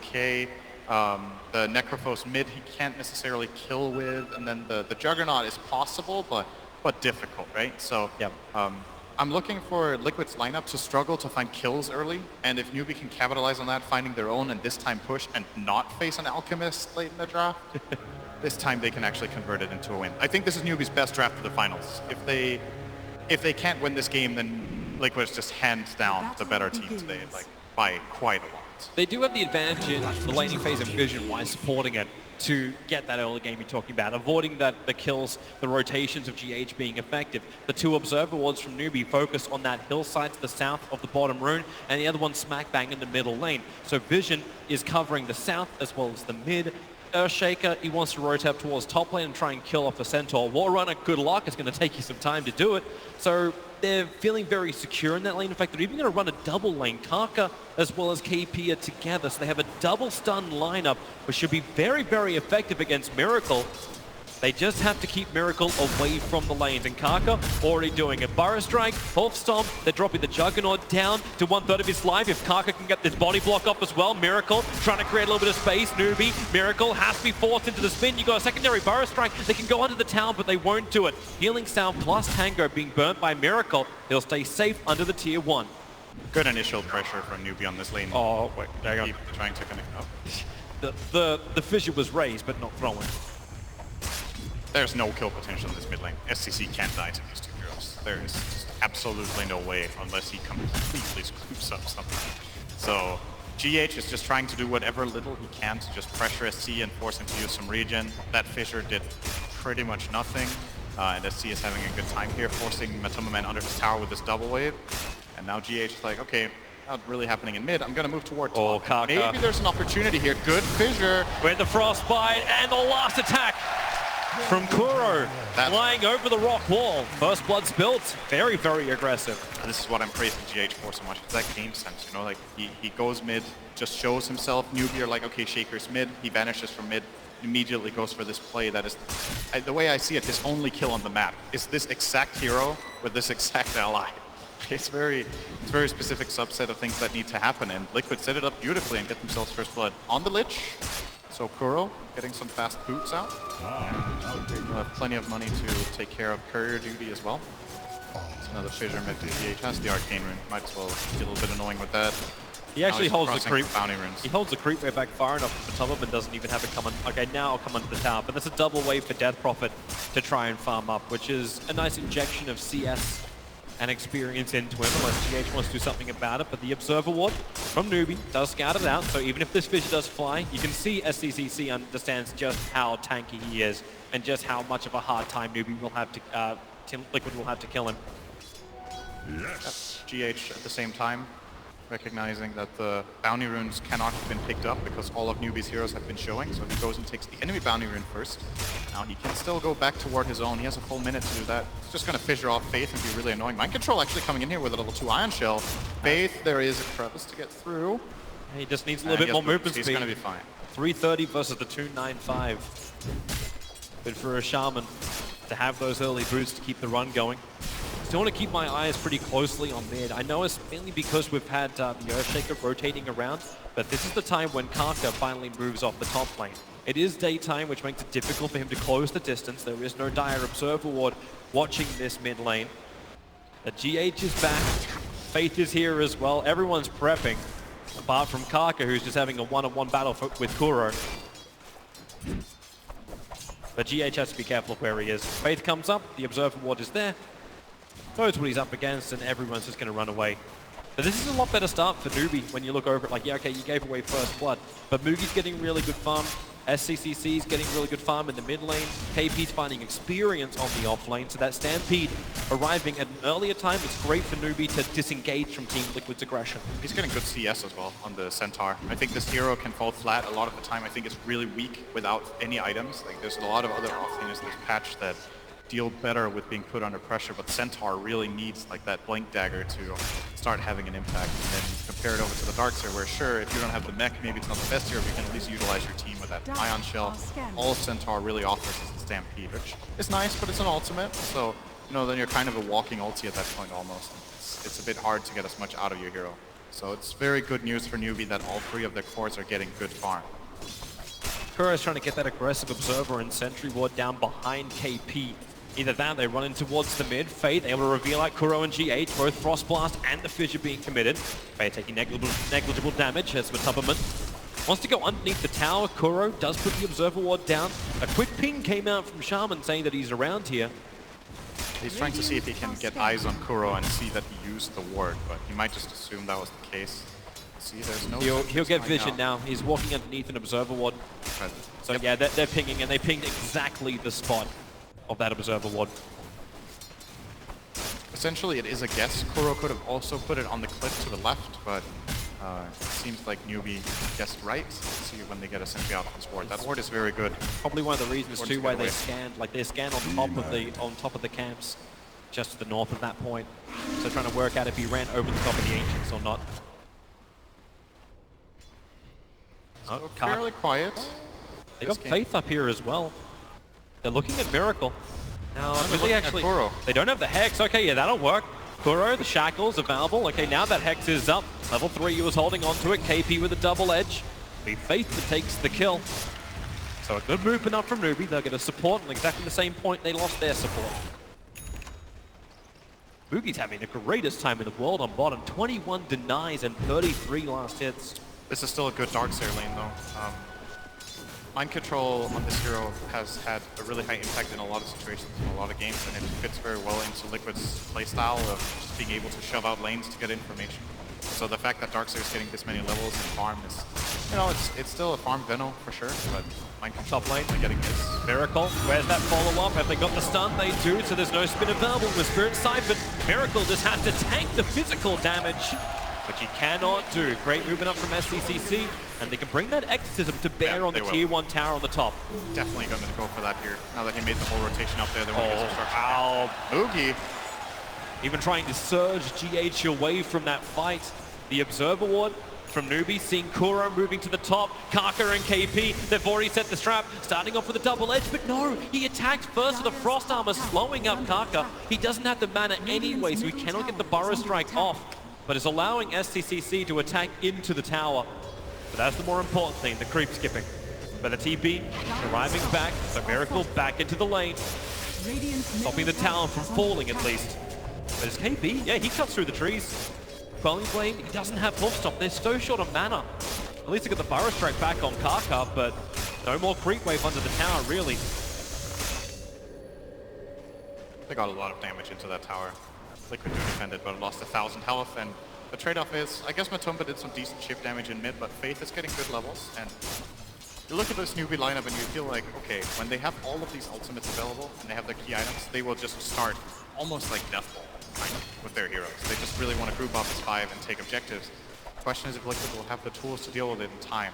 okay. The Necrophos mid he can't necessarily kill with, and then the Juggernaut is possible, but difficult, right? So Yep. I'm looking for Liquid's lineup to struggle to find kills early, and if Newbee can capitalize on that, finding their own and this time push and not face an Alchemist late in the draft, this time they can actually convert it into a win. I think this is Newbee's best draft of the finals. If they can't win this game, then Liquid's just hands down the better team today, like by quite a lot. They do have the advantage in the laning phase of Vision while supporting it to get that early game you're talking about, avoiding the kills, the rotations of GH being effective. The two Observer Wards from Newbee focus on that hillside to the south of the bottom rune, and the other one smack bang in the middle lane. So Vision is covering the south as well as the mid. Earthshaker, he wants to rotate up towards top lane and try and kill off the Centaur. Warrunner, good luck, it's going to take you some time to do it. So they're feeling very secure in that lane. In fact, they're even going to run a double lane. Kaka as well as KP are together, so they have a double stun lineup, which should be very, very effective against Miracle. They just have to keep Miracle away from the lanes, and Kaka already doing it. Burrow Strike, Wolf Stomp, they're dropping the Juggernaut down to 1/3 of his life. If Kaka can get this body block up as well, Miracle trying to create a little bit of space. Newbee, Miracle has to be forced into the spin. You got a secondary Burrow Strike. They can go under the tower, but they won't do it. Healing Sound plus Tango being burnt by Miracle. He'll stay safe under the tier 1. Good initial pressure from Newbee on this lane. Oh, wait, there you Keep trying to connect up. The fissure was raised, but not thrown. There's no kill potential in this mid lane. SCC can't die to these two heroes. There is just absolutely no way unless he completely scoops up something. So GH is just trying to do whatever little he can to just pressure SC and force him to use some regen. That fissure did pretty much nothing. And SC is having a good time here, forcing Matoma Man under his tower with this double wave. And now GH is like, okay, not really happening in mid. I'm going to move toward top. Oh, Kaka. Maybe there's an opportunity here. Good fissure. With the Frostbite and the last attack from Kuro, flying over the rock wall. First blood spilt. Very, very aggressive. This is what I'm praising GH for so much. It's that game sense, you know, like he goes mid, just shows himself. Newbee are like, okay, Shaker's mid. He vanishes from mid, immediately goes for this play that is, the way I see it, his only kill on the map is this exact hero with this exact ally. It's very specific subset of things that need to happen, and Liquid set it up beautifully and get themselves first blood on the Lich. So Kuro getting some fast boots out. We'll have plenty of money to take care of courier duty as well. It's another fissure mid to GH. Has the arcane rune. Might as well get a little bit annoying with that. He actually holds the creep. Bounty runes. He holds the creep wave back far enough for top of and doesn't even have it come on. Okay, now I'll come onto the tower, but that's a double wave for Death Prophet to try and farm up, which is a nice injection of CS and experience into him, unless GH wants to do something about it. But the Observer Ward from Newbee does scout it out, so even if this fissure does fly, you can see SCCC understands just how tanky he is and just how much of a hard time Newbee will have to, Liquid will have to kill him. Yes. GH at the same time, recognizing that the bounty runes cannot have been picked up because all of Newbee's heroes have been showing, so he goes and takes the enemy bounty rune first. Now he can still go back toward his own. He has a full minute to do that. He's just going to fissure off Faith and be really annoying. Mind Control actually coming in here with a level 2 Ion Shell. Faith, there is a crevice to get through. He just needs a little bit more movement speed. He's going to be fine. 330 versus the 295. Good for a Shaman to have those early boots to keep the run going. Still want to keep my eyes pretty closely on mid. I know it's mainly because we've had the Earthshaker rotating around, but this is the time when Kaka finally moves off the top lane. It is daytime, which makes it difficult for him to close the distance. There is no dire Observer Ward watching this mid lane. The GH is back. Faith is here as well. Everyone's prepping, apart from Kaka, who's just having a one-on-one battle with Kuro. But GH has to be careful of where he is. Faith comes up, the Observer Ward is there. Knows what he's up against, and everyone's just going to run away. But this is a lot better start for Newbee when you look over it like, yeah, okay, you gave away first blood. But Mugi's getting really good farm. SCCC's getting really good farm in the mid lane. KP's finding experience on the off lane, so that Stampede arriving at an earlier time is great for Newbee to disengage from Team Liquid's aggression. He's getting good CS as well on the Centaur. I think this hero can fall flat a lot of the time. I think it's really weak without any items. Like, there's a lot of other offlaners in this patch that deal better with being put under pressure, but Centaur really needs like that Blink Dagger to start having an impact. And then compare it over to the Darkseer, where sure, if you don't have the mech, maybe it's not the best hero, but you can at least utilize your team with that Ion Shell. All Centaur really offers is the Stampede, which is nice, but it's an ultimate, so you know, then you're kind of a walking ulti at that point almost. It's a bit hard to get as much out of your hero. So it's very good news for Newbee that all 3 of their cores are getting good farm. Kuro is trying to get that aggressive Observer and Sentry Ward down behind KP. Either that, they run in towards the mid. Faye able to reveal out Kuro and GH, both Frost Blast and the Fissure being committed. Faye taking negligible damage as Matupperman wants to go underneath the tower. Kuro does put the Observer Ward down. A quick ping came out from Shaman saying that he's around here. He's trying to see if he can get eyes on Kuro and see that he used the ward, but he might just assume that was the case. See, there's no... He'll get vision now. He's walking underneath an Observer Ward. Right. So yeah, they're pinging, and they pinged exactly the spot of that Observer Ward. Essentially, it is a guess. Kuro could have also put it on the cliff to the left, but it seems like Newbee guessed right. Let's see when they get a sentry out of this ward. That ward is very good. Probably one of the reasons too why they scanned, like they scanned on top of the camps, just to the north of that point. So trying to work out if he ran over the top of the Ancients or not. So fairly quiet. They got Faith up here as well. They're looking at Miracle. Now, they don't have the Hex. Okay, yeah, that'll work. Kuro, the Shackles available. Okay, now that Hex is up. Level 3, he was holding onto it. KP with a double edge. Be Faith that takes the kill. So a good movement up from Newbee. They're going to support on exactly the same point they lost their support. Boogie's having the greatest time in the world on bottom. 21 denies and 33 last hits. This is still a good Darkseer lane though. Mind control on this hero has had a really high impact in a lot of situations, in a lot of games, and it fits very well into Liquid's playstyle of just being able to shove out lanes to get information. So the fact that Darkseer is getting this many levels in farm is, you know, it's still a farm Veno for sure, but Mind control top lane, they're getting this. Miracle, where's that follow-up? Have they got the stun? They do, so there's no spin available with Spirit Siphon. Miracle just has to tank the physical damage, which he cannot do. Great movement up from SCCC, and they can bring that Exorcism to bear on the Tier 1 tower on the top. Definitely going to go for that here. Now that he made the whole rotation up there, they want to get some structure. Ow. Boogie. Even trying to surge GH away from that fight. The Observer Ward from Newbee, seeing Kuro moving to the top. Kaka and KP, they've already set the trap, starting off with a double edge, but no, he attacks first with the Frost Armor, slowing up Kaka. He doesn't have the mana anyway, so he cannot get the Burrow Strike off, but is allowing SCCC to attack into the tower. But that's the more important thing, the creep skipping. But the TP arriving back, so Miracle back into the lane, stopping the tower from falling at least. But it's KP, yeah, he cuts through the trees. Quelling Blade, he doesn't have full stop, they're so short of mana. At least they got the Burrow Strike back on Kaka, but no more creep wave under the tower, really. They got a lot of damage into that tower. Liquid do defend it, but it lost 1,000 health, and the trade-off is, I guess Matumba did some decent shift damage in mid, but Faith is getting good levels, and you look at this Newbee lineup and you feel like, okay, when they have all of these ultimates available, and they have their key items, they will just start almost like Death Ball, kind of, with their heroes. They just really want to group up as 5 and take objectives. The question is if Liquid will have the tools to deal with it in time.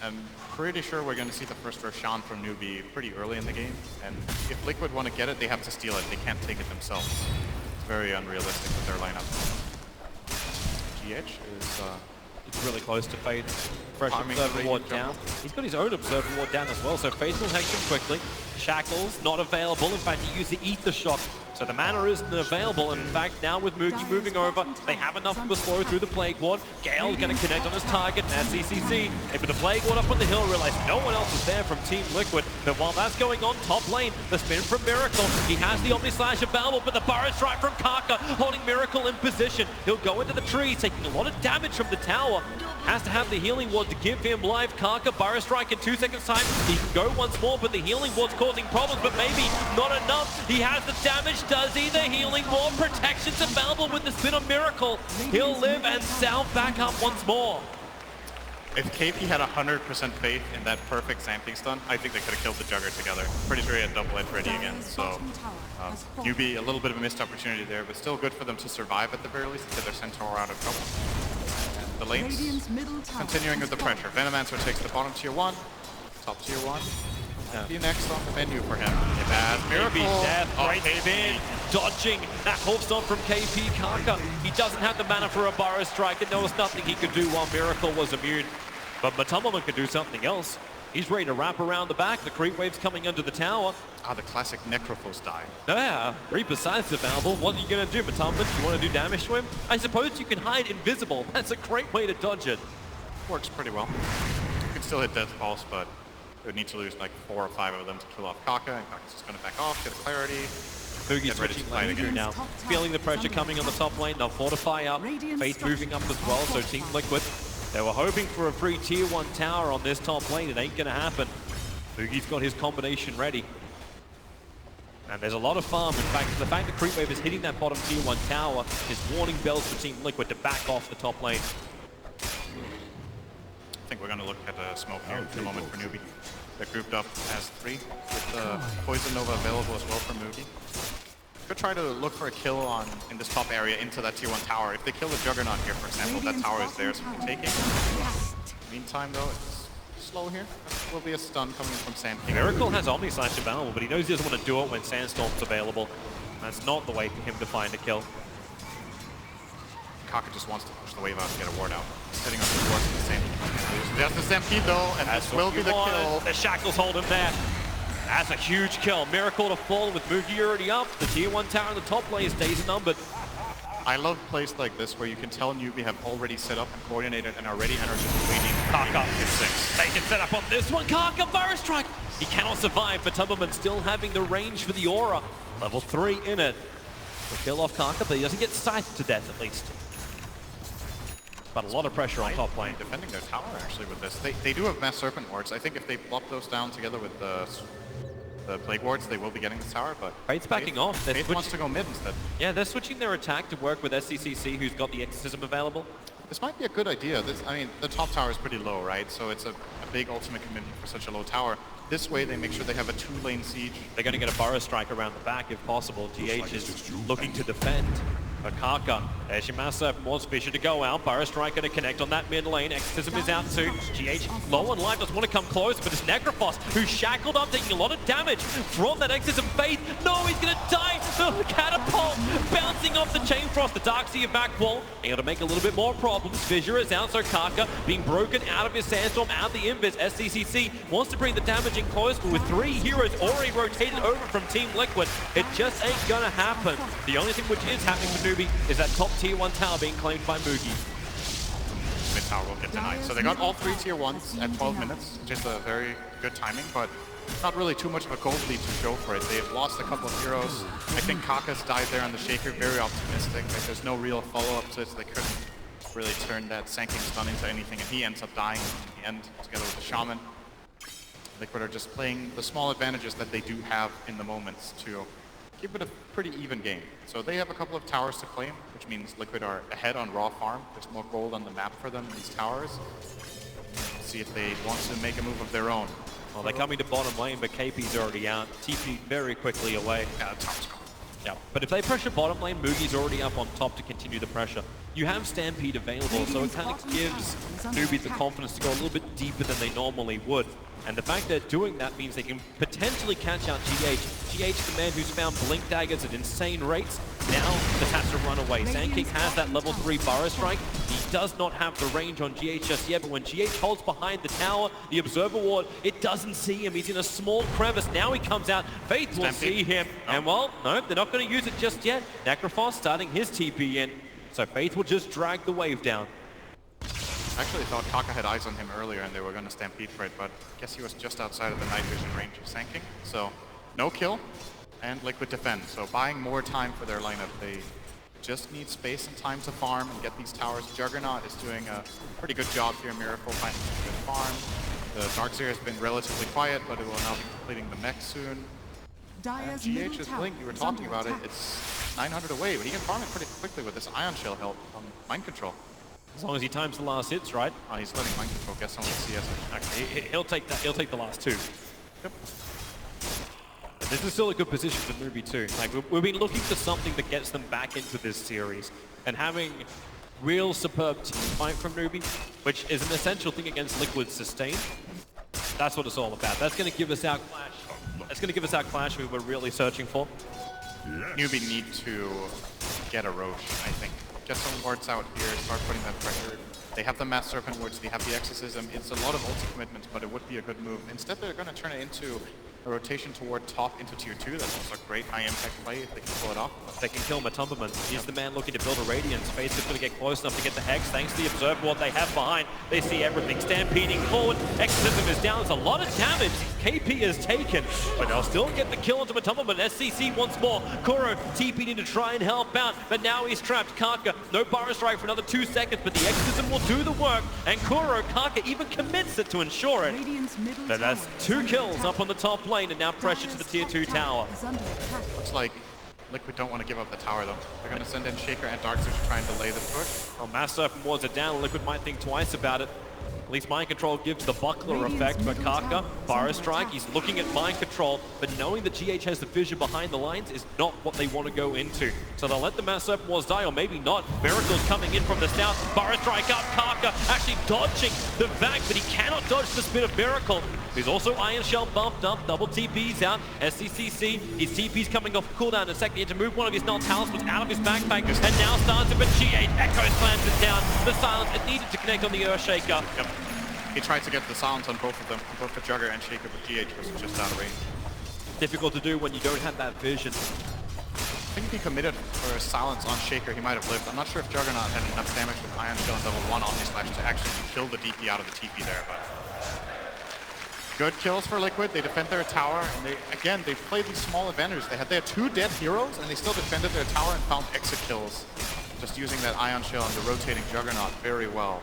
I'm pretty sure we're going to see the first Roshan from Newbee pretty early in the game, and if Liquid want to get it, they have to steal it. They can't take it themselves. It's very unrealistic with their lineup. GH is it's really close to Faith. Fresh Observer Ward down. He's got his own Observer Ward down as well, so Faith will take him quickly. Shackles not available. In fact, he used the Ether Shock, so the mana isn't available. And in fact, now with Moogie moving over, they have enough of a slow through the Plague Ward. Gale going to connect on his target, and CCC, they put the Plague Ward up on the hill, realize no one else is there from Team Liquid. But while that's going on, top lane, the spin from Miracle. He has the Omnislash available, but the Burrow Strike from Kaka, holding Miracle in position. He'll go into the tree, taking a lot of damage from the tower. Has to have the Healing Ward to give him life. Kaka, Burrow Strike in 2 seconds time. He can go once more, but the Healing Ward's causing problems, but maybe not enough. He has the damage, does he? The Healing Ward, protection's available with the spin of Miracle. He'll live and sound back up once more. If KP had 100% faith in that perfect Zamping stun, I think they could have killed the Jugger together. Pretty sure he had double edge ready again, so Newbee, a little bit of a missed opportunity there, but still good for them to survive at the very least, to get their Centaur out of trouble. And the lanes continuing with the pressure. Venomancer takes the bottom tier 1, top tier 1. Be next on the menu for him. Bad Miracle. Death right in, dodging that Wolf Stomp from KP Kaka. He doesn't have the mana for a Burrow Strike, and there was nothing he could do while Miracle was immune. But Matumbaman could do something else. He's ready to wrap around the back. The creep wave's coming under the tower. Ah, the classic Necrophos die. Yeah, Reaper Side's available. What are you going to do, Batumban? You want to do damage to him? I suppose you can hide invisible. That's a great way to dodge it. Works pretty well. You can still hit Death Pulse, but it would need to lose like 4 or 5 of them to kill off Kaka, and Kaka's just going to back off, get a clarity. Boogie's switching lane again now. Feeling the pressure coming on the top lane. They'll fortify up. Faith moving up as well, so Team Liquid, they were hoping for a free tier 1 tower on this top lane. It ain't going to happen. Boogie's got his combination ready. And there's a lot of farm. In fact, the fact that Creep Wave is hitting that bottom tier 1 tower is warning bells for Team Liquid to back off the top lane. I think we're going to look at a smoke here in a moment for Newbee. They're grouped up as 3 with Poison Nova available as well for Newbee. Could try to look for a kill in this top area into that tier 1 tower. If they kill the Juggernaut here, for example, that tower is theirs for taking. Meantime, though, it's slow here. There will be a stun coming from Sand King. Miracle has Omnislash available, but he knows he doesn't want to do it when Sandstorm's available. That's not the way for him to find a kill. Kaka just wants to push the wave out and get a ward out. Setting up the wards in the same. There's the Stampede though, and this will be the kill. The shackles hold him there. That's a huge kill. Miracle to fall with Moogie already up. The tier 1 tower in the top lane is days numbered. I love plays like this where you can tell Newbee have already set up and coordinated and are ready and are just waiting. Kaka is 6. They can set up on this one. Kaka Burrow Strike. He cannot survive, but Tubberman still having the range for the aura. Level 3 in it. Will kill off Kaka, but he doesn't get scythed to death at least. But a lot of pressure on top lane. Defending their tower actually with this. They do have Mass Serpent wards. I think if they plop those down together with the Plague wards, they will be getting this tower, but Faith's backing off. Faith wants to go mid instead. Yeah, they're switching their attack to work with SCCC, who's got the Exorcism available. This might be a good idea. I mean, the top tower is pretty low, right? So it's a big ultimate commitment for such a low tower. This way, they make sure they have a 2-lane siege. They're going to get a Burrow Strike around the back if possible. GH is looking to defend. But Kaka, there's your Mass Serpent wards, Fisher to go out. Burrow Strike going to connect on that mid lane. Exorcism is out too. GH low on life, doesn't want to come close, but it's Necrophos who's shackled up, taking a lot of damage from that Exorcism. Faith, no, he's going to die. The catapult bouncing off the Chain Frost. The Darkseer back wall, able to make a little bit more problems. Fissure is out, so Kaka being broken out of his Sandstorm, out of the Invis. SCCC wants to bring the damage in close, but with 3 heroes already rotated over from Team Liquid, it just ain't going to happen. The only thing which is happening for Newbee is that top tier 1 tower being claimed by Moogie. Mid tower will get denied. So they got all 3 tier 1s at 12 minutes, which is a very good timing, but not really too much of a gold lead to show for it. They've lost a couple of heroes. I think Kaka's died there on the Shaker, very optimistic. Like, there's no real follow-up to it, so they couldn't really turn that Sanking stun into anything, and he ends up dying in the end together with the Shaman. Liquid are just playing the small advantages that they do have in the moments to keep it a pretty even game. So they have a couple of towers to claim, which means Liquid are ahead on raw farm. There's more gold on the map for them in these towers. Let's see if they want to make a move of their own. Well, they're coming to bottom lane, but KP's already out. TP very quickly away. Yeah, the tower's gone. Yeah, but if they pressure bottom lane, Moogie's already up on top to continue the pressure. You have Stampede available, so it kind of gives newbies the confidence to go a little bit deeper than they normally would. And the fact they're doing that means they can potentially catch out GH. GH, the man who's found Blink Daggers at insane rates, now just has to run away. Sandking has that level 3 Burrow Strike. He does not have the range on GH just yet, but when GH holds behind the tower, the Observer Ward, it doesn't see him. He's in a small crevice. Now he comes out. Faith will see him. And well, no, they're not going to use it just yet. Necrophos starting his TP in. So Faith will just drag the wave down. I actually thought Kaka had eyes on him earlier and they were going to stampede for it, but I guess he was just outside of the night vision range of Sanking. So no kill and Liquid defend. So buying more time for their lineup. They just need space and time to farm and get these towers. Juggernaut is doing a pretty good job here. Miracle finding some good farm. The Darkseer has been relatively quiet, but it will now be completing the mech soon. GH's Blink, you were talking about it, it's 900 away, but he can farm it pretty quickly with this Ion Shell help on Mind Control. As long as he times the last hits, right? Oh, he's letting Mind Control get some of the CS. Okay, he'll take that. He'll take the last 2. Yep. But this is still a good position for Newbee too. Like we've been looking for something that gets them back into this series, and having real superb team fight from Newbee, which is an essential thing against Liquid sustain. That's what it's all about. That's going to give us our clash. That's going to give us our clash we were really searching for. Newbee need to get a Roche, I think. Get some wards out here, start putting that pressure They have the Mass Serpent Words, they have the Exorcism. It's a lot of ulti commitments, but it would be a good move. Instead, they're going to turn it into a rotation toward top into tier 2. That's also a great IM tech play if they can pull it off. They can kill Matumberman. He's the man looking to build a Radiance. Face is going to get close enough to get the Hex. Thanks to the Observer Ward they have behind. They see everything stampeding forward. Exorcism is down. It's a lot of damage KP is taken, but they'll still get the kill into Matumberman. SCC once more. Kuro TP'd in to try and help out, but now he's trapped. Karka, no Burrow Strike for another 2 seconds, but the Exorcism will do the work, and Karka even commits it to ensure it. But that's 2 kills up on the top lane, and now pressure to the tier 2 tower. Looks like Liquid don't want to give up the tower though. They're going to send in Shaker and Darkseid to try and delay the push. Well, Mass Serpent Wards are down. Liquid might think twice about it. At least Mind Control gives the buckler effect, but Karka, Burrow Strike, he's looking at Mind Control, but knowing that GH has the vision behind the lines is not what they want to go into. So they'll let the Mass Serpent Wars die, or maybe not. Miracle's coming in from the south. Burrow Strike up, Karka actually dodging the vac, but he cannot dodge the spin of Miracle. He's also Iron Shell bumped up, double TP's out. SCCC, his TP's coming off cooldown in a second. He had to move one of his null talismans out of his backpack, and now starts it, but GH Echo slams it down. The silence, it needed to connect on the Earthshaker. Yep. He tried to get the silence on both of them, both the Jugger and Shaker, but GH was just out of range. Difficult to do when you don't have that vision. I think if he committed for a silence on Shaker, he might have lived. I'm not sure if Juggernaut had enough damage with Iron Shell and level 1 Omnislash to actually kill the DP out of the TP there, but... Good kills for Liquid. They defend their tower, and they played these small advantages. They had 2 dead heroes, and they still defended their tower and found exit kills. Just using that Ion Shell and the rotating Juggernaut very well.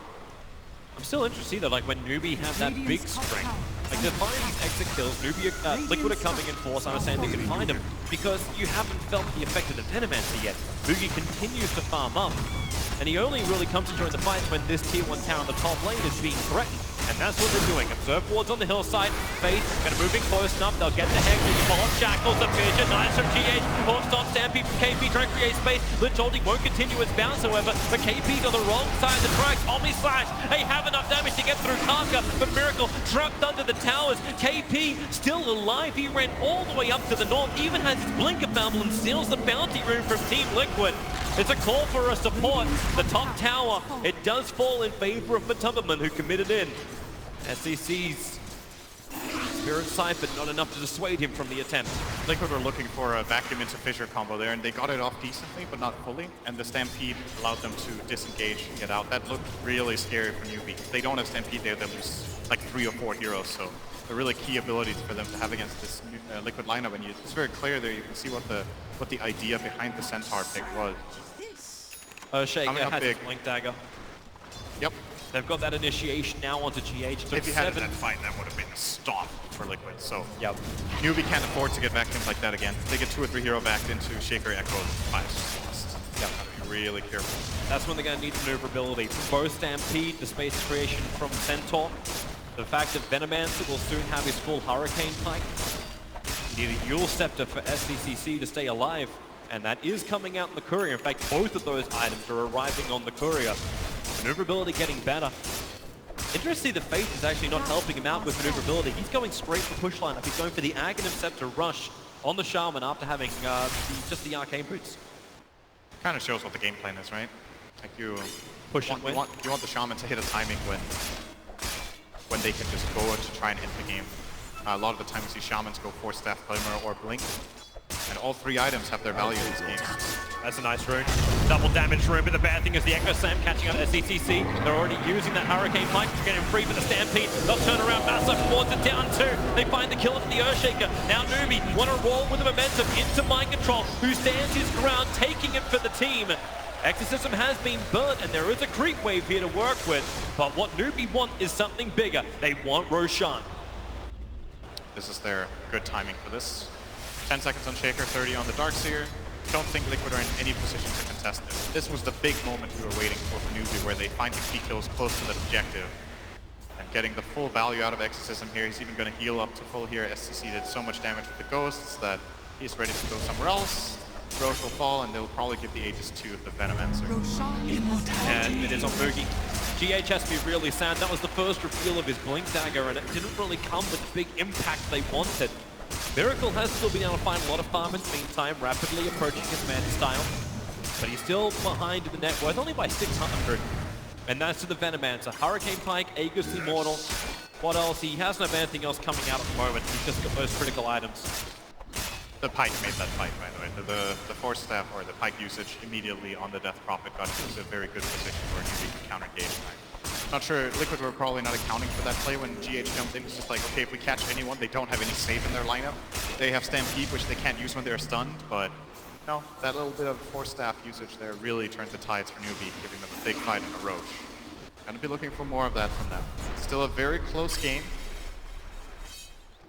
I'm still interested to see that, like when Newbee had that big string, like to find these exit kills, Liquid are coming in force. I was saying they can find them because you haven't felt the effect of the Venomancer yet. Boogie continues to farm up, and he only really comes to join the fights when this tier 1 tower on the top lane is being threatened. And that's what they're doing. Observe Wards on the hillside. Faith going to move in close enough. They'll get the Hex. They pull off Shackles. The vision. Nice from GH. Force stop Stampede from KP trying to create space. Lich holding won't continue its bounce, however. But KP's on the wrong side of the tracks. Omnislash. They have enough damage to get through Karka. But Miracle trapped under the towers. KP still alive. He ran all the way up to the north. Even has his Blinker Bubble and steals the bounty room from Team Liquid. It's a call for a support. The top tower, it does fall in favor of Matumberman, who committed in. SCC's Spirit Sight, but not enough to dissuade him from the attempt. Liquid were looking for a vacuum into Fissure combo there, and they got it off decently, but not fully. And the Stampede allowed them to disengage and get out. That looked really scary for Newbee. If they don't have Stampede there, they'll lose like 3 or 4 heroes. So they're really key abilities for them to have against this Liquid lineup. And it's very clear there. You can see what the idea behind the Centaur pick was. Shaker has his Blink Dagger. Yep. They've got that initiation now onto GH. If you had that fight, that would have been a stop for Liquid. So yep. Newbee can't afford to get vacuumed like that again. They get 2 or 3 hero backed into Shaker, Echo, 5. Yep. Gotta be really careful. That's when they're going to need maneuverability. From both Stampede, the space creation from Centaur, the fact that Venomancer will soon have his full Hurricane Pike. You need a Yule Scepter for SCCC to stay alive, and that is coming out in the courier. In fact, both of those items are arriving on the courier. Maneuverability getting better. Interesting, the Faith is actually not helping him out with maneuverability. He's going straight for push lineup. He's going for the Aghanim Scepter rush on the Shaman after having just the Arcane Boots. Kind of shows what the game plan is, right? Like you push and win. You want the Shaman to hit a timing when they can just go to try and end the game. A lot of the time we see Shamans go for Staff Glimmer or Blink. And all 3 items have their value in this game. That's a nice rune. Double damage rune, but the bad thing is the Echo Sam catching up at CCC. They're already using that Hurricane Pike to get him free for the Stampede. They'll turn around, Massive Wards it down too. They find the kill at the Earthshaker. Now Newbee want to roll with the momentum into Mind Control, who stands his ground, taking it for the team. Exorcism has been burnt, and there is a creep wave here to work with. But what Newbee want is something bigger. They want Roshan. This is their good timing for this. 10 seconds on Shaker, 30 on the Darkseer. Don't think Liquid are in any position to contest this. This was the big moment we were waiting for Newbee, where they find the key kills close to the objective. And getting the full value out of Exorcism here. He's even going to heal up to full here. SCC did so much damage with the Ghosts that he's ready to go somewhere else. Roche will fall, and they'll probably give the Aegis to the Venomancer. And it is on Boogie. GH has to be really sad. That was the first reveal of his Blink Dagger, and it didn't really come with the big impact they wanted. Miracle has still been able to find a lot of farm in the meantime, rapidly approaching his man style. But he's still behind in the net worth, only by 600. And that's to the Venomancer. Hurricane Pike, Aegis Immortal. What else? He hasn't have anything else coming out at the moment. He's just got those critical items. The Pike made that fight, by the way. The Force Staff, or the Pike usage, immediately on the Death Prophet got into a very good position where Newbee could counter-engage. Not sure, Liquid were probably not accounting for that play when GH jumped in. It's just like, okay, if we catch anyone, they don't have any save in their lineup. They have Stampede, which they can't use when they're stunned, but no, that little bit of Force Staff usage there really turned the tides for Newbee, giving them a big fight in a Roche. Gonna be looking for more of that from them. Still a very close game.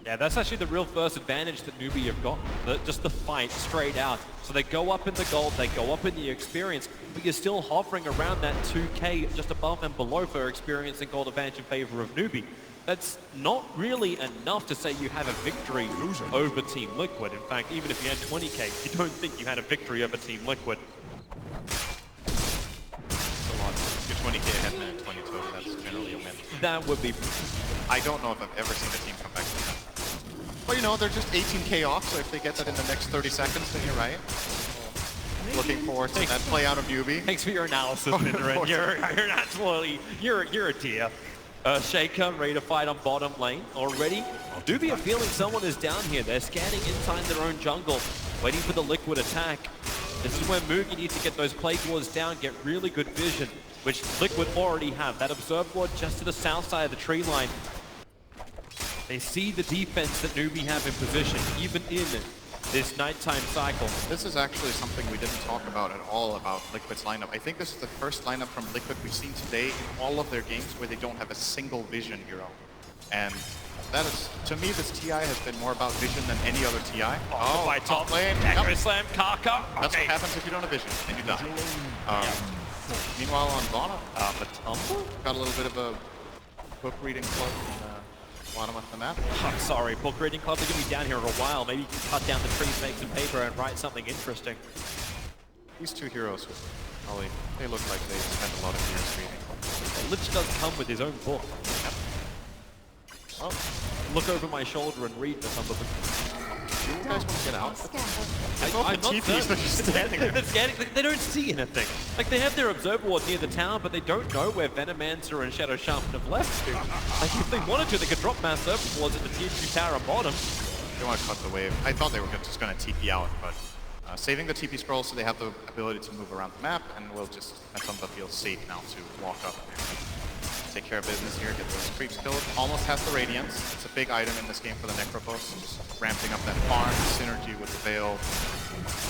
Yeah, that's actually the real first advantage that Newbee have got. Just the fight straight out. So they go up in the gold, they go up in the experience, but you're still hovering around that 2k just above and below for experience and gold advantage in favor of Newbee. That's not really enough to say you have a victory over Team Liquid. In fact, even if you had 20k, you don't think you had a victory over Team Liquid. That's a lot. You're 20k ahead and 22, that's generally a win. That would be... I don't know if I've ever seen a team come back from that. Well, you know, they're just 18k off, so if they get that in the next 30 seconds, then you're right. Looking forward to that play out of Newbee. Thanks for your analysis, Minrin. You're absolutely, you're a dear. Shaker ready to fight on bottom lane already. Newbee are feeling someone is down here. They're scanning inside their own jungle, waiting for the Liquid attack. This is where Mugi needs to get those Plague Wars down, get really good vision, which Liquid already have. That Observe Ward just to the south side of the tree line. They see the defense that Newbee have in position, even in this nighttime cycle. This is actually something we didn't talk about at all about Liquid's lineup. I think this is the first lineup from Liquid we've seen today in all of their games where they don't have a single vision hero. And that is, to me, this TI has been more about vision than any other TI. Oh, by top lane. Echo Slam, Kaka. That's what happens if you don't have vision, and you die. Meanwhile, on Dota, the tumble? got a little bit of a book reading club in bottom of the map. I'm sorry, book reading club, they're going to be down here in a while. Maybe you can cut down the trees, make some paper, and write something interesting. These two heroes, probably, they look like they spend a lot of years reading. Lich does come with his own book. Yep. Oh, look over my shoulder and read for some of them. Do you guys want to get out? I'm not TPs, they're just standing there. They're scanning, they don't see anything. Like, they have their observer ward near the tower, but they don't know where Venomancer and Shadow Sharpen have left to. Like, if they wanted to, they could drop mass observer wards at the tier 2 tower bottom. They want to cut the wave. I thought they were just going to TP out, but saving the TP scroll so they have the ability to move around the map, and we'll just let them feel safe now to walk up and take care of business here, get those creeps killed. Almost has the Radiance. It's a big item in this game for the Necropos. Just ramping up that farm, synergy with the Veil.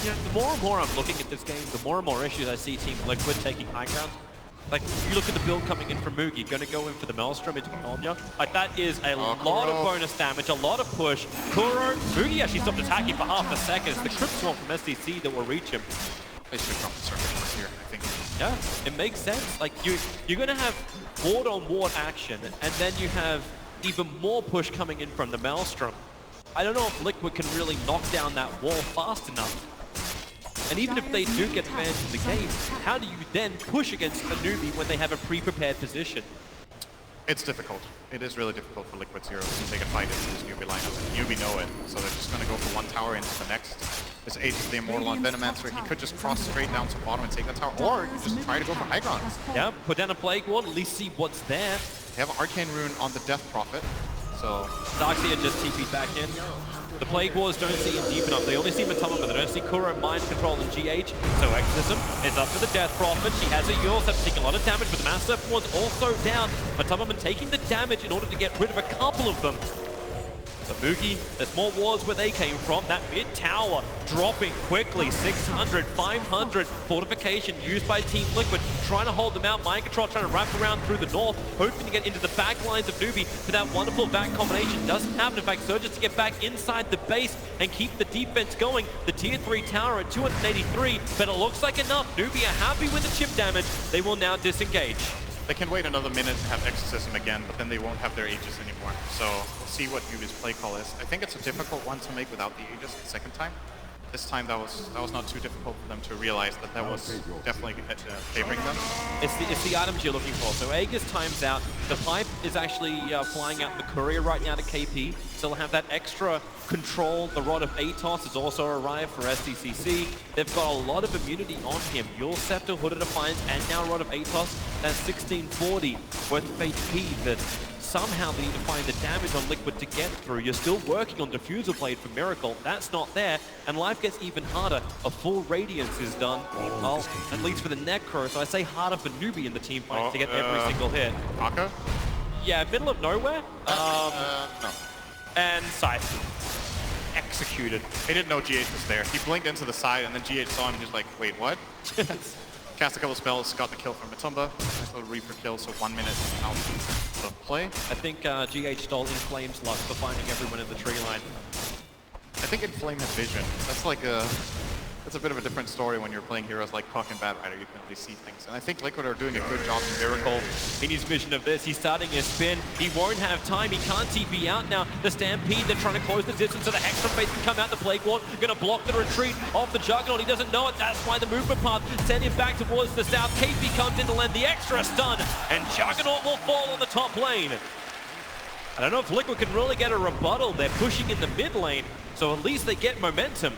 You know, the more and more I'm looking at this game, the more and more issues I see Team Liquid taking high ground. Like, you look at the build coming in from Mugi, going to go in for the Maelstrom into Omnia. Like, that is a lot of bonus damage, a lot of push. Kuro, Mugi actually stopped attacking for half a second. It's the Crypt Swarm from SDC that will reach him. They should drop the circuit force here, I think. Yeah, it makes sense. Like, you're going to have ward-on-ward action, and then you have even more push coming in from the Maelstrom. I don't know if Liquid can really knock down that wall fast enough. And even if they do get advanced in the game, how do you then push against a Newbee when they have a pre-prepared position? It's difficult. It is really difficult for Liquid's heroes to take a fight into this Newbee lineup, and Newbee know it, so they're just going to go for one tower into the next. This Age of the Immortal on Venomancer, he could just cross straight down to bottom and take that tower, or just try to go for high ground. Yeah, put down a Plague Ward, at least see what's there. They have an Arcane Rune on the Death Prophet, so... Darkseer just TP'd back in. The Plague Wars don't see him deep enough. They only see Matama, but they don't see Kuro mind control and GH. So Exorcism is up to the Death Prophet. She has a Eul's that's taking a lot of damage, but the Mass Serpent Ward's also down. Matama taking the damage in order to get rid of a couple of them. The Mugi, there's more wards where they came from. That mid tower dropping quickly. 600, 500 fortification used by Team Liquid, trying to hold them out. Mind control trying to wrap around through the north, hoping to get into the back lines of Newbee, but that wonderful back combination doesn't happen. In fact, Surges to get back inside the base and keep the defense going. The tier 3 tower at 283, but it looks like enough. Newbee are happy with the chip damage. They will now disengage. They can wait another minute to have Exorcism again, but then they won't have their Aegis anymore. So we'll see what Newbee's play call is. I think it's a difficult one to make without the Aegis the second time. this time that was not too difficult for them to realize that was definitely favoring them. It's the items you're looking for. So Aegis times out. The pipe is actually flying out the courier right now to KP. So they'll have that extra control. The Rod of Atos has also arrived for SDCC. They've got a lot of immunity on him. Yule Scepter, Hooded Defiance, and now Rod of Atos. That's 1640 worth of HP that somehow they need to find the damage on Liquid to get through. You're still working on Diffusal Blade for Miracle. That's not there, and life gets even harder. A full Radiance is done, well, at least for the Necro, so I say harder for Newbee in the team fight to get every single hit. Aka? Yeah, middle of nowhere. No. And Scythe. Executed. He didn't know GH was there. He blinked into the side, and then GH saw him and just like, wait, what? Cast a couple spells, got the kill from Matumba. Nice little Reaper kill, so 1 minute out of play. I think GH stole In Flame's luck for finding everyone in the tree line. I think In Flame has vision. That's like that's a bit of a different story when you're playing heroes like Puck and Bad Rider. You can really see things. And I think Liquid are doing a good job in Miracle. In his vision of this, he's starting his spin. He won't have time. He can't TP out now. The Stampede, they're trying to close the distance so the Hextron Face can come out. The Plague Ward going to block the retreat off the Juggernaut. He doesn't know it. That's why the movement path sent him back towards the south. KP comes in to land the extra stun, and Juggernaut will fall on the top lane. I don't know if Liquid can really get a rebuttal. They're pushing in the mid lane, so at least they get momentum.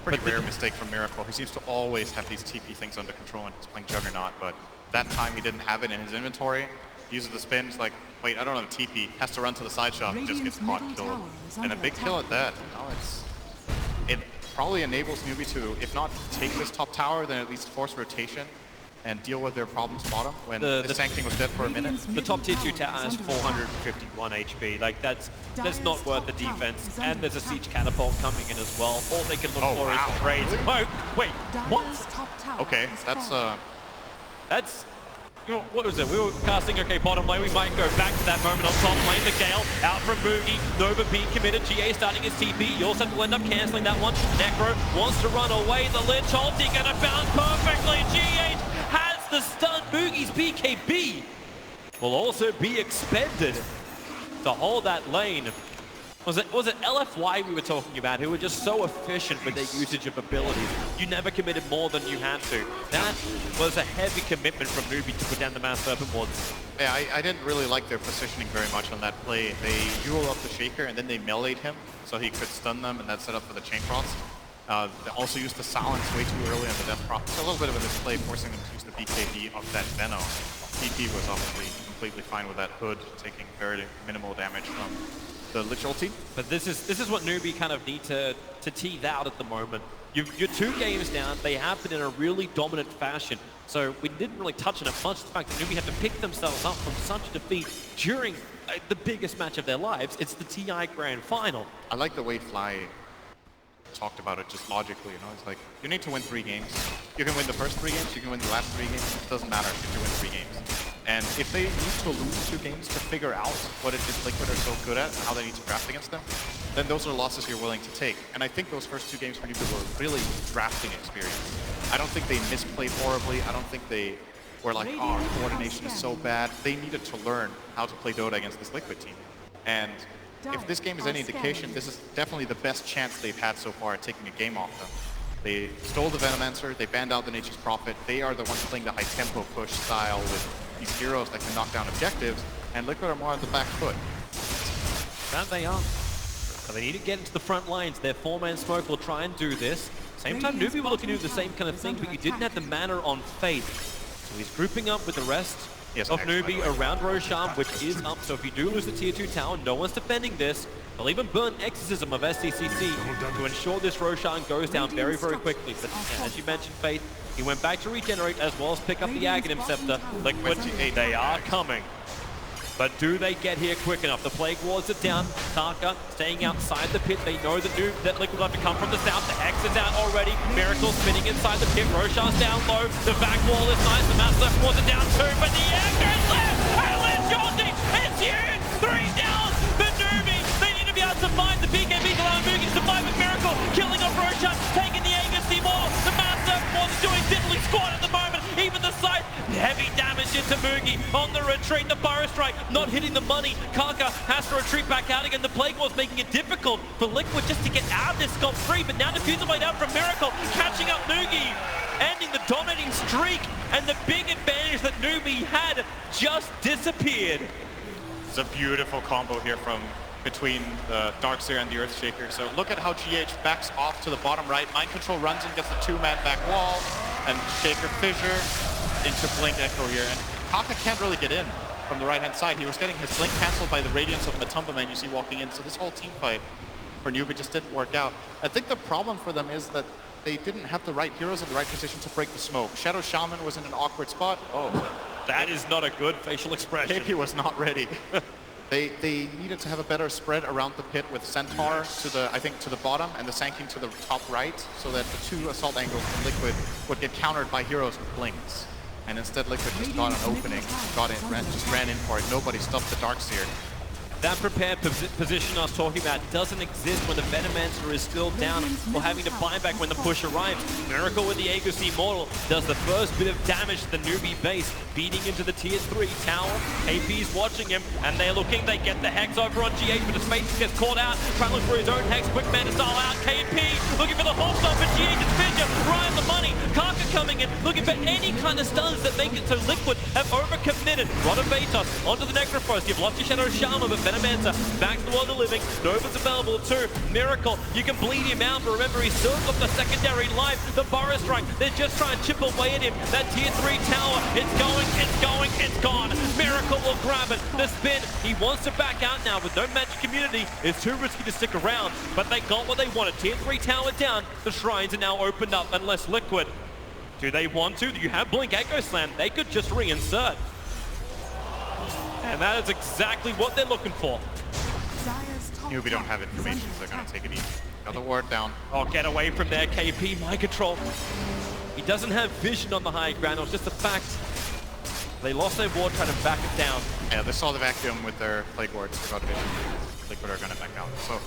Pretty rare mistake from Miracle. He seems to always have these TP things under control when he's playing Juggernaut, but that time he didn't have it in his inventory. He uses the spin, he's like, wait, I don't have a TP. Has to run to the side shot and just gets caught killed. And a big kill at that. It probably enables Newbee to, if not take this top tower, then at least force rotation and deal with their problems bottom when the Sand King was dead for a minute. The top tier 2 tower has 451 HP. Like, that's not worth the defense. And there's a siege catapult coming in as well. All they can look for is raids. Oh, wait, what? Okay, that's... What was it? We were casting, okay, bottom lane. We might go back to that moment on top lane. The Gale out from Boogie. Nova being committed. GA starting his TP. You also have to end up canceling that one. Necro wants to run away. The Lich ulti gonna bounce perfectly. GH has the stun. Boogie's BKB will also be expended to hold that lane. Was it LFY we were talking about, who were just so efficient with their usage of abilities? You never committed more than you had to. That was a heavy commitment from Newbee to put down the Mass Serpent Wards. Yeah, I didn't really like their positioning very much on that play. They Yule up the Shaker and then they meleeed him so he could stun them, and that set up for the Chain Frost. They also used the Silence way too early on the Death Prop. So a little bit of a misplay, forcing them to use the BKB of that Venom. TP was obviously completely fine with that Hood, taking very minimal damage from the Lich ulti. But this is what Newbee kind of need to tease out at the moment. You're 2 games down. They happened in a really dominant fashion. So we didn't really touch on it much. The fact that Newbee had to pick themselves up from such a defeat during the biggest match of their lives. It's the TI Grand Final. I like the way Fly talked about it just logically, you know, it's like, you need to win 3 games. You can win the first 3 games, you can win the last 3 games, it doesn't matter if you win 3 games. And if they need to lose 2 games to figure out what it is Liquid are so good at and how they need to draft against them, then those are losses you're willing to take. And I think those first 2 games for Newbee were really drafting experience. I don't think they misplayed horribly, I don't think they were like, oh, our coordination is so bad. They needed to learn how to play Dota against this Liquid team. And if this game is any indication, this is definitely the best chance they've had so far at taking a game off them. They stole the Venomancer, they banned out the Nature's Prophet, they are the ones playing the high-tempo push style with these heroes that can knock down objectives, and Liquid are more on the back foot. That they are. So they need to get into the front lines. Their 4-man smoke will try and do this. Same time, Newbee will look to do the same kind of thing, but you didn't have the mana on Faith. So he's grouping up with the rest of Newbee around Roshan, which is up. So if you do lose the tier 2 tower, no one's defending this. They'll even burn Exorcism of SDCC to ensure this Roshan goes down very, very quickly. But as you mentioned, Faith, he went back to regenerate as well as pick up the Aghanim Scepter. Liquid, they are coming. But do they get here quick enough? The Plague Wards are down. Taka staying outside the pit. They know that Liquid have to come from the south. The Hex is out already. Miracle spinning inside the pit. Roshan's down low. The back wall is nice. The Mass Left Wards are down too. But the anchor is left. And Lich ulti, it's huge. 3 down for Newbee. They need to be able to find the BKB to allow Boogie to survive with Miracle. Killing off Roshan, taking the Aegis more. The Mass Left Wards are doing diddly squat at the moment. Even the side, heavy damage into Boogie on the retreat. The Fire Strike not hitting the money. Kaka has to retreat back out again. The Plague Ward's making it difficult for Liquid just to get out of this scot-free, but now Diffusal way down from Miracle, catching up Noogie, ending the dominating streak, and the big advantage that Newbee had just disappeared. It's a beautiful combo here from between the Darkseer and the Earthshaker. So look at how GH backs off to the bottom right. Mind Control runs and gets the two-man back wall, and Shaker Fissure into Blink Echo here. And Kaka can't really get in from the right-hand side. He was getting his Blink cancelled by the Radiance of Matumba Man you see walking in. So this whole team fight for Newbee just didn't work out. I think the problem for them is that they didn't have the right heroes in the right position to break the smoke. Shadow Shaman was in an awkward spot. Oh, that is not a good facial expression. KP was not ready. They needed to have a better spread around the pit with Centaur to the, I think, to the bottom and the Sanking to the top right, so that the two assault angles from Liquid would get countered by heroes with blinks. And instead Liquid just got an opening, just ran in for it. Nobody stopped the Darkseer. That prepared position I was talking about doesn't exist when the Venomancer is still down or having to buy back when the push arrives. Miracle with the Aegis Immortal does the first bit of damage to the Newbee base, beating into the tier 3 tower. KP's watching him, and they're looking, they get the Hex over on GH, but his face gets caught out. Traveling for his own Hex, quick man to style out. KP looking for the hold stop, but GH's Fissure, right on the money. Kaka coming in, looking for any kind of stuns that make it so Liquid have overcommitted. Rotovatos onto the Necrophos, give lots of Shadow Shaman, but Venomancer back to the world of living. Nova's available too. Miracle, you can bleed him out, but remember he's still got the secondary life. The Forest Strike, they're just trying to chip away at him. That tier 3 tower, it's going, it's gone. Miracle will grab it. The spin, he wants to back out now with no magic community. It's too risky to stick around, but they got what they wanted. Tier 3 tower down. The shrines are now opened up, unless Liquid. Do they want to? Do you have Blink Echo Slam? They could just reinsert. And that is exactly what they're looking for. Newbee don't have information, so they're going to take it easy. Got the ward down. Oh, get away from there, KP. Mind Control. He doesn't have vision on the high ground. It was just the fact they lost their ward, trying to back it down. Yeah, they saw the vacuum with their Plague Wards. They got vision. Liquid are going to back out. So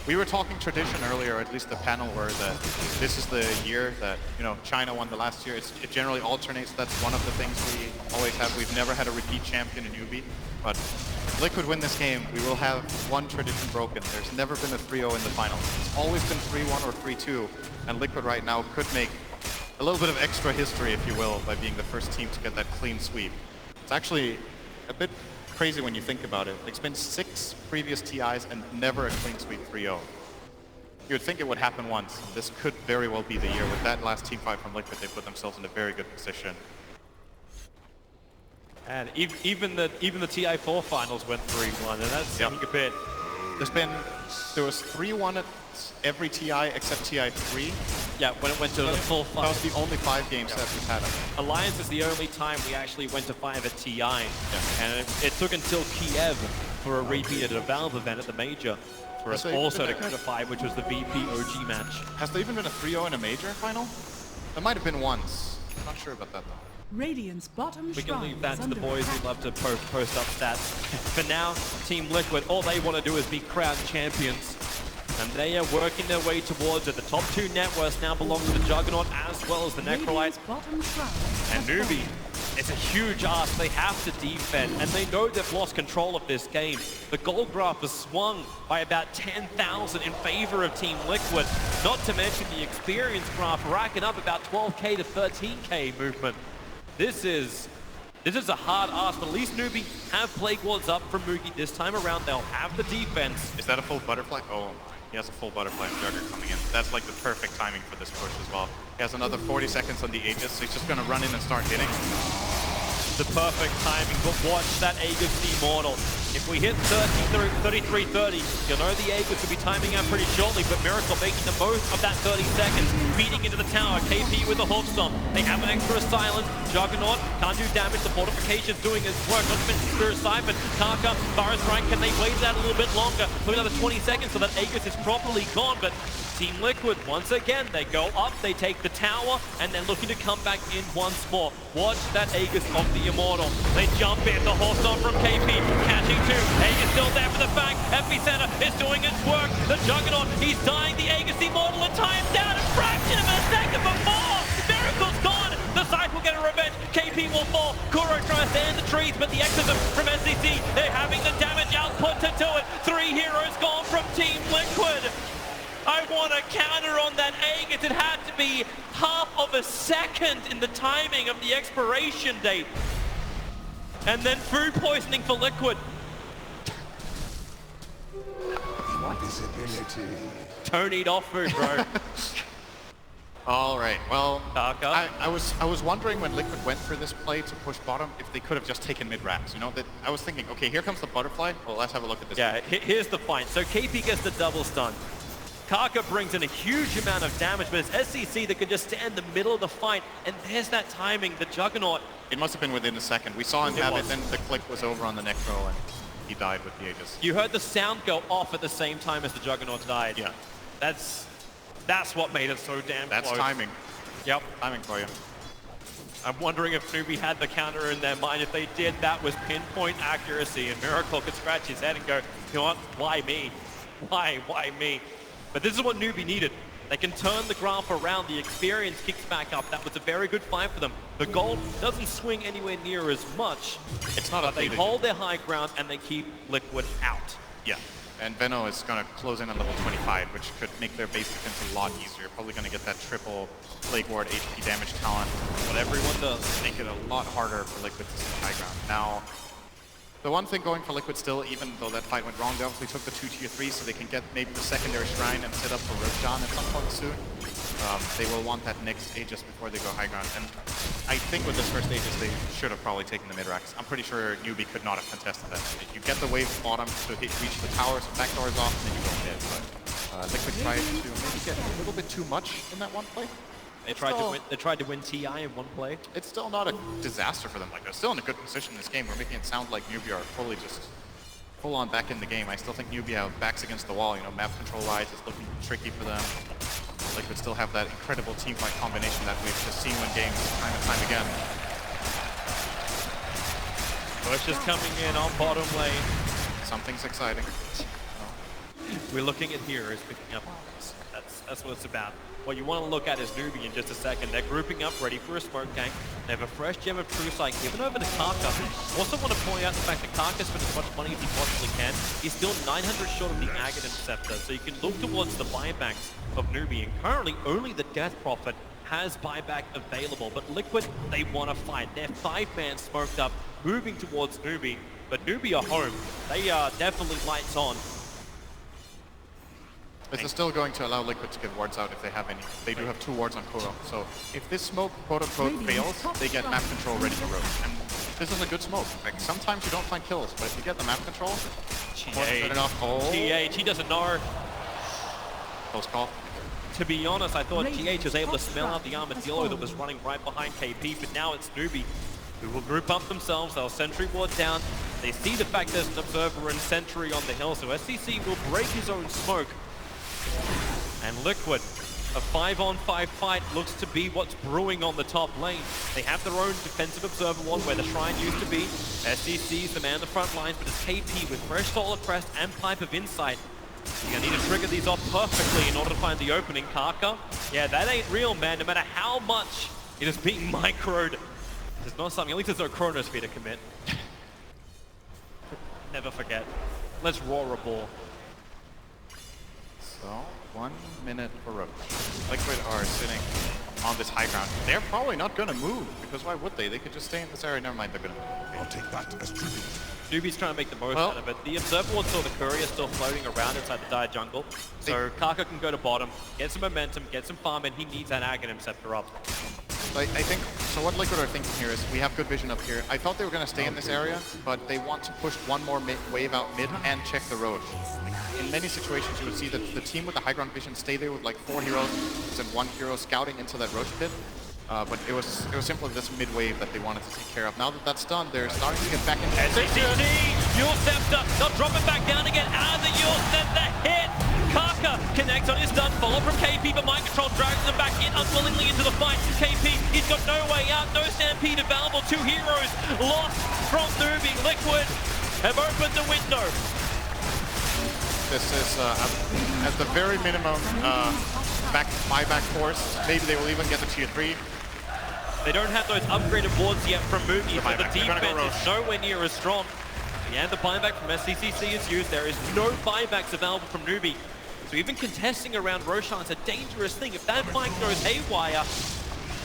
we were talking tradition earlier, or at least the panel were that this is the year that, you know, China won the last year. It generally alternates. That's one of the things we always have. We've never had a repeat champion in Newbee, but if Liquid win this game, we will have one tradition broken. There's never been a 3-0 in the finals. It's always been 3-1 or 3-2, and Liquid right now could make a little bit of extra history, if you will, by being the first team to get that clean sweep. It's actually a bit crazy when you think about it. It's been 6 previous TIs and never a clean sweep 3-0. You would think it would happen once. This could very well be the year. With that last team fight from Liquid, they put themselves in a very good position. And even the TI4 finals went 3-1, and that's saying a bit. There was 3-1 at every TI except TI3. Yeah, when it went to the full 5. That was the only 5 games that we've had. Alliance is the only time we actually went to 5 at TI. And it took until Kiev for a repeat at a Valve event at the Major for us also to go to 5, which was the VP OG match. Has there even been a 3-0 in a Major final? There might have been once. I'm not sure about that though. Radiant's bottom we can leave that to the boys who love to post up stats. For now, Team Liquid, all they want to do is be crowned champions. And they are working their way towards it. The top 2 networks now belong to the Juggernaut as well as the Necrolite. And Newbee, it's a huge ask. They have to defend, and they know they've lost control of this game. The gold graph has swung by about 10,000 in favor of Team Liquid, not to mention the experience graph racking up about 12k to 13k movement. This is a hard ask, but at least Newbee have Plague Wards up from Mugi this time around. They'll have the defense. Is that a full butterfly? Oh, he has a full butterfly Jugger coming in. That's like the perfect timing for this push as well. He has another 40 seconds on the Aegis, so he's just going to run in and start hitting. The perfect timing, but watch that Aegis Immortal. If we hit 33-30, you'll know the Aegis will be timing out pretty shortly, but Miracle making the most of that 30 seconds, feeding into the tower. KP with the Hawk Stomp. They have an extra silence. Juggernaut can't do damage. The fortification's doing its work. Not to mention Spirit Siphon. Kaka, Forest Strike, can they wait that a little bit longer? For another 20 seconds so that Aegis is properly gone, but Team Liquid, once again, they go up, they take the tower, and they're looking to come back in once more. Watch that Aegis of the Immortal. They jump in, the horse on from KP, catching 2. Aegis still there for the fang. Epicenter is doing its work. The Juggernaut, he's dying. The Aegis Immortal, and time's down a fraction of a second before. Miracle's gone. The Scythe will get a revenge. KP KP will fall. Kuro tries to end the trees, but the exorcism from SCC, they're having the damage output to do it. 3 heroes gone from Team Liquid. I want a counter on that Aegis. It had to be half of a second in the timing of the expiration date. And then food poisoning for Liquid. Invisibility. Tony'd off food, bro. All right, well, Taka. I was wondering when Liquid went for this play to push bottom if they could have just taken mid racks. You know, that I was thinking, okay, here comes the butterfly. Well, let's have a look at this. Yeah, here's the fight. So KP gets the double stun. Kaka brings in a huge amount of damage, but it's SCC that could just stand in the middle of the fight. And there's that timing, the Juggernaut. It must have been within a second. We saw him have it, then the click was over on the next row, and he died with the Aegis. You heard the sound go off at the same time as the Juggernaut died. Yeah. That's what made it so damn That's close. timing. Yep. Timing for you. I'm wondering if Newbee had the counter in their mind. If they did, that was pinpoint accuracy. And Miracle could scratch his head and go, you know what, why me? Why me? But this is what Newbee needed. They can turn the graph around. The experience kicks back up. That was a very good fight for them. The gold doesn't swing anywhere near as much. It's not But they updated. hold their high ground and they keep Liquid out. Yeah. And Veno is going to close in on level 25, which could make their base defense a lot easier. Probably going to get that triple Plague Ward HP damage talent. What everyone does. Make it a lot harder for Liquid to see high ground. Now, the one thing going for Liquid still, even though that fight went wrong, they obviously took the 2 tier 3s so they can get maybe the secondary shrine and set up for Roshan at some point soon. They will want that next Aegis before they go high ground. And I think with this first Aegis, they should have probably taken the mid-racks. I'm pretty sure Newbee could not have contested that. You get the wave bottom to reach the tower, so backdoors off, and then you go mid. But Liquid tried to maybe get a little bit too much in that one play. They tried to win TI in one play. It's still not a disaster for them. Like, they're still in a good position in this game. We're making it sound like Newbee are fully just full-on back in the game. I still think Newbee have backs against the wall. You know, map control-wise, it's looking tricky for them. Liquid still have that incredible team fight combination that we've just seen in games time and time again. Bush is coming in on bottom lane. Something's exciting. We're looking at heroes picking up arms. That's what it's about. What you want to look at is Newbee in just a second. They're grouping up, ready for a smoke gank. They have a fresh gem of True Sight given over to Karka. Also want to point out the fact that Karka spent as much money as he possibly can. He's still 900 short of the Aghanim Scepter, so you can look towards the buybacks of Newbee. And currently, only the Death Prophet has buyback available. But Liquid, they want to fight. They're 5-man smoked up, moving towards Newbee. But Newbee are home. They are definitely lights on. This is still going to allow Liquid to get wards out if they have any. They do have 2 wards on Kuro. So if this smoke, quote-unquote, fails, they get map control ready to roam. And this is a good smoke. Like, sometimes you don't find kills, but if you get the map control, good enough. Oh. GH, he doesn't know. Close call. To be honest, I thought GH was able to smell out the Armadillo that was running right behind KP, but now it's Newbee who will group up themselves. They'll sentry ward down. They see the fact there's an observer and sentry on the hill, so SCC will break his own smoke. And Liquid, a 5-on-5 fight looks to be what's brewing on the top lane. They have their own defensive observer ward where the shrine used to be. SCC's the man on the front lines, but it's KP with fresh Solar Crest and Pipe of Insight. You're gonna need to trigger these off perfectly in order to find the opening. Karka, yeah, that ain't real, man. No matter how much it is being microed, there's not something, at least there's no chronosphere to commit. Never forget. Let's roar a ball. So, 1 minute for Roach. Liquid are sitting on this high ground. They're probably not going to move, because why would they? They could just stay in this area. Never mind, they're going to move. I'll take that as tribute. Newbee's trying to make the most out of it. The Observer Ward saw the Courier still floating around inside the dire jungle. So Karka can go to bottom, get some momentum, get some farm, and he needs that Aghanim Scepter up. I think, so what Liquid are thinking here is, we have good vision up here. I thought they were going to stay in this area, but they want to push one more wave out mid and check the road. In many situations, you would see that the team with the high ground vision stay there with like 4 heroes and 1 hero scouting into that roach pit. But it was simply this mid wave that they wanted to take care of. Now that that's done, they're starting to get back into SCC, Yule Scepter, they'll drop it back down again. Out of the Yule Scepter hit. Karka connects on his stun, follow from KP, but Mind Control drags them back in unwillingly into the fight. KP, he's got no way out, no stampede available. 2 heroes lost from Newbee. Liquid have opened the window. This is, at the very minimum, buyback force. Maybe they will even get the tier 3. They don't have those upgraded wards yet from Newbee, so the buyback. They're gonna go defense is nowhere near as strong. Yeah, the buyback from SCCC is used. There is no buybacks available from Newbee. So even contesting around Roshan is a dangerous thing. If that fight goes haywire,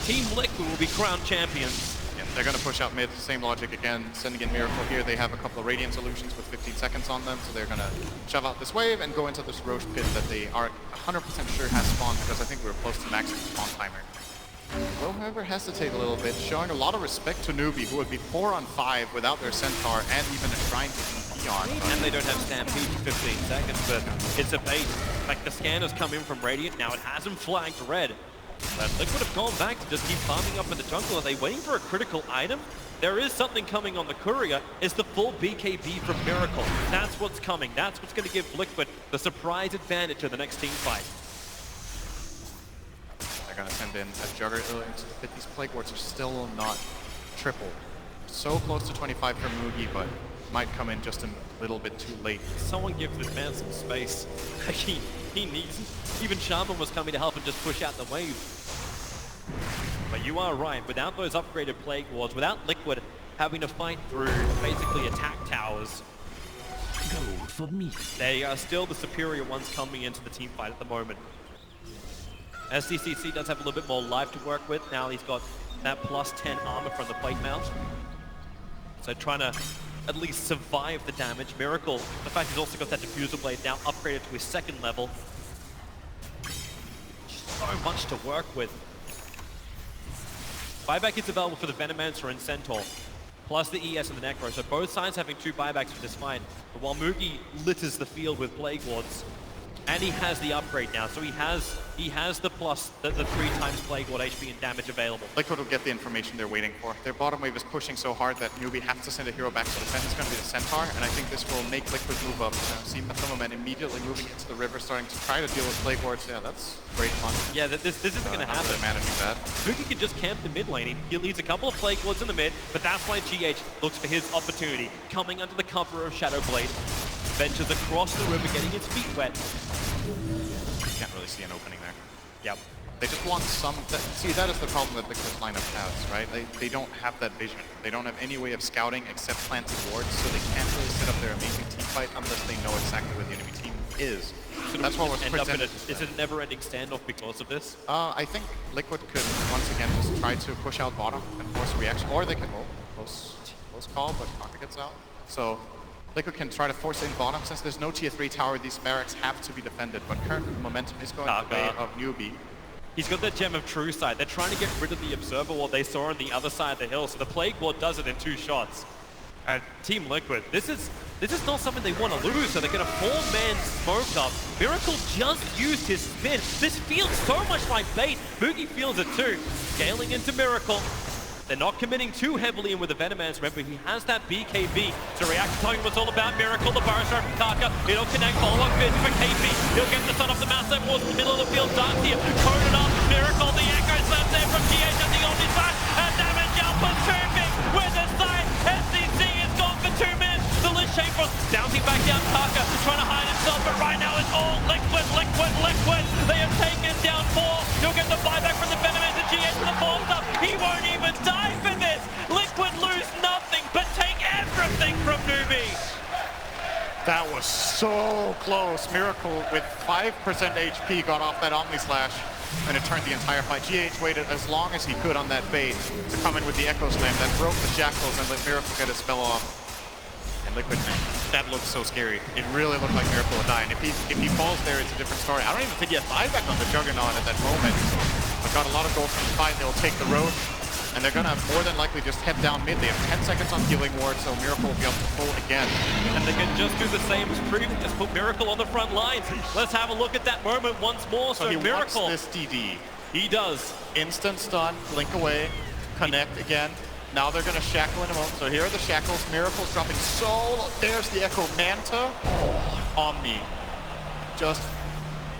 Team Liquid will be crowned champions. Yeah, they're going to push out mid, same logic again, sending in Miracle here. They have a couple of Radiant solutions with 15 seconds on them, so they're going to shove out this wave and go into this Roche pit that they are 100% sure has spawned, because I think we were close to maximum spawn timer. Will, however, hesitate a little bit, showing a lot of respect to Newbee, who would be 4 on 5 without their Centaur and even a Shrine to TP on. And they don't have Stampede for 15 seconds, but it's a bait. Like, the scanners come in from Radiant, now it hasn't flagged red. But Liquid have gone back to just keep farming up in the jungle. Are they waiting for a critical item? There is something coming on the courier. It's the full BKB from Miracle. That's what's coming. That's what's going to give Liquid the surprise advantage in the next team fight. They're going to send in a Juggernaut into the pit. These Plague Wards are still not triple. So close to 25 for Mugi, but might come in just a little bit too late. Someone give this man some space. He needs it. Even Shaman was coming to help and just push out the wave. But you are right, without those upgraded Plague Wards, without Liquid having to fight through basically attack towers, Go for me. they are still the superior ones coming into the team fight at the moment. SDCC does have a little bit more life to work with. Now he's got that plus 10 armor from the plate mount. So trying to at least survive the damage. Miracle, the fact he's also got that diffuser blade now upgraded to his 2nd level. So much to work with. Buyback is available for the Venomancer and Centaur, plus the ES and the Necro. So both sides having 2 buybacks for this fight. But while Mugi litters the field with Plague Wards, and he has the upgrade now, so he has the plus, the 3 times Plague Ward HP and damage available. Liquid will get the information they're waiting for. Their bottom wave is pushing so hard that Newbee has to send a hero back to defend. It's going to be the Centaur, and I think this will make Liquid move up. See Mathoman immediately moving into the river, starting to try to deal with Plague Wards. Yeah, that's great fun. Yeah, this isn't going to happen. They're managing that. Mugi can just camp the mid lane. He leaves a couple of Plague Wards in the mid, but that's why GH looks for his opportunity. Coming under the cover of Shadow Blade, ventures across the river, getting his feet wet. Can't really see an opening there. Yep. They just want some... See, that is the problem that Liquid's lineup has, right? They don't have that vision. They don't have any way of scouting except planting wards, so they can't really set up their amazing team fight unless they know exactly where the enemy team is. So that's what was end up in presented. is it a never-ending standoff because of this? I think Liquid could once again just try to push out bottom and force a reaction, or they can close call, but Conquer gets out. So Liquid can try to force in bottom. Since there's no tier 3 tower, these barracks have to be defended, but current momentum is going the way of Newbee. He's got that Gem of True Sight. They're trying to get rid of the Observer Ward they saw on the other side of the hill, so the Plague Ward does it in 2 shots. And Team Liquid, this is not something they want to lose, so they're going to 4-man smoke up. Miracle just used his spin. This feels so much like bait. Mugi feels it too. Scaling into Miracle. They're not committing too heavily in with the Venomancer. Remember, he has that BKB to react to telling what's all about. Miracle, the Burrow Strike from Kaka. It'll connect, follow-up fit for KP. He'll get the sun off the mouse that was in the middle of the field. Dark here, coded up. Miracle, the Echo slams there from GH at the Omnislash. And damage out for 2 big with the side. SCC is gone for 2 minutes. The Lich Shaper bouncing back down Kaka, trying to hide himself, but right now it's all Liquid. They have taken down 4. He'll get the buyback from the Venomancer. GH for the 4th up. He won't even die for this. Liquid lose nothing, but take everything from Newbee. That was so close. Miracle with 5% HP got off that Omnislash, and it turned the entire fight. GH waited as long as he could on that bait to come in with the Echo Slam that broke the shackles and let Miracle get his spell off. And Liquid, that looked so scary. It really looked like Miracle would die, and if he falls there, it's a different story. I don't even think he has buyback on the Juggernaut at that moment. But got a lot of gold from the fight. They'll take the road, and they're gonna more than likely just head down mid. They have 10 seconds on healing ward, so Miracle will be up to full again. And they can just do the same as previous, just put Miracle on the front lines. Let's have a look at that moment once more. So he Miracle, wants this DD. he does. Instant stun, blink away, connect again. Now they're gonna shackle in a moment. So here are the shackles. Miracle's dropping so. There's the Echo Manta. Oh, Omni. Just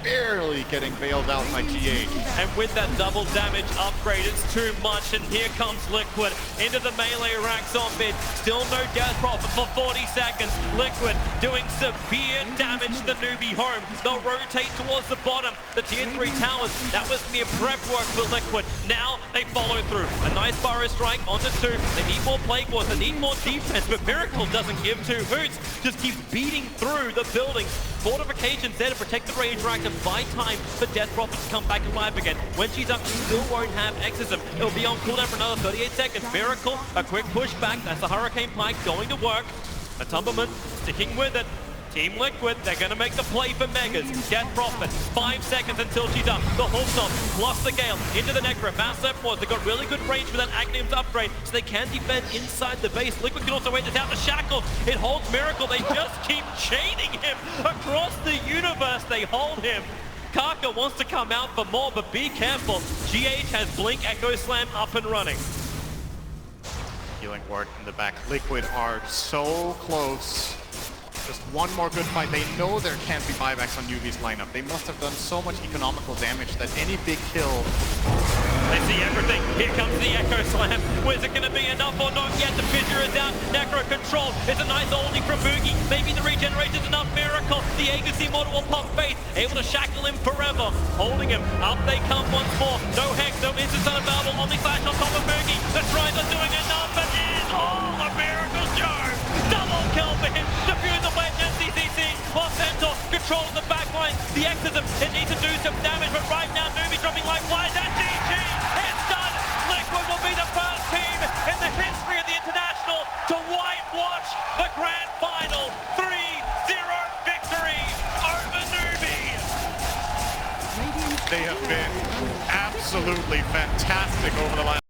barely getting bailed out by GH. And with that double damage upgrade, it's too much. And here comes Liquid into the melee racks on mid. Still no death profit for 40 seconds. Liquid doing severe damage. damage to the Newbee home. They'll rotate towards the bottom. The tier 3 towers, that was mere prep work for Liquid. Now they follow through. A nice Burrow strike onto 2. They need more Plague Wars, they need more defense, but Miracle doesn't give 2 hoots. Just keeps beating through the buildings. Fortifications there to protect the Rage Reactor, buy time for Death Prophet to come back alive again. When she's up, she still won't have Exorcism. It'll be on cooldown for another 38 seconds. Miracle, a quick push back. That's the Hurricane Pike going to work. The Tumberman sticking with it. Team Liquid, they're going to make the play for Megas. Death Prophet, 5 seconds until she's up. The Hulkstone plus the Gale into the Necro. Mass Force, they've got really good range for that Agnium's upgrade, so they can defend inside the base. Liquid can also wait this out. The Shackles, it holds Miracle. They just keep chaining him across the universe. They hold him. Kaka wants to come out for more, but be careful. GH has Blink Echo Slam up and running. Healing ward in the back. Liquid are so close. Just one more good fight. They know there can't be buybacks on Newbee's lineup. They must have done so much economical damage that any big kill... They see everything. Here comes the Echo Slam. Is it going to be enough or not yet? The Fissure is out. Necro control. It's a nice oldie from Boogie. Maybe the regeneration's enough. Miracle. The Agency model will pop Faith. Able to shackle him forever. Holding him. Up they come once more. No Hex. No Instant Unavailable. Omnislash on top of Boogie. The tries are doing enough. But it is all a Miracle show. Double kill for him. Defuse the wedge. NCCC. While Centaur controls the backline. The Exorcism. It needs to do some damage. But right now, Newbee dropping like flies. And GG. It's done. Liquid will be the first team in the history of the International to whitewash the grand final. 3-0 victory over Newbee. They have been absolutely fantastic over the last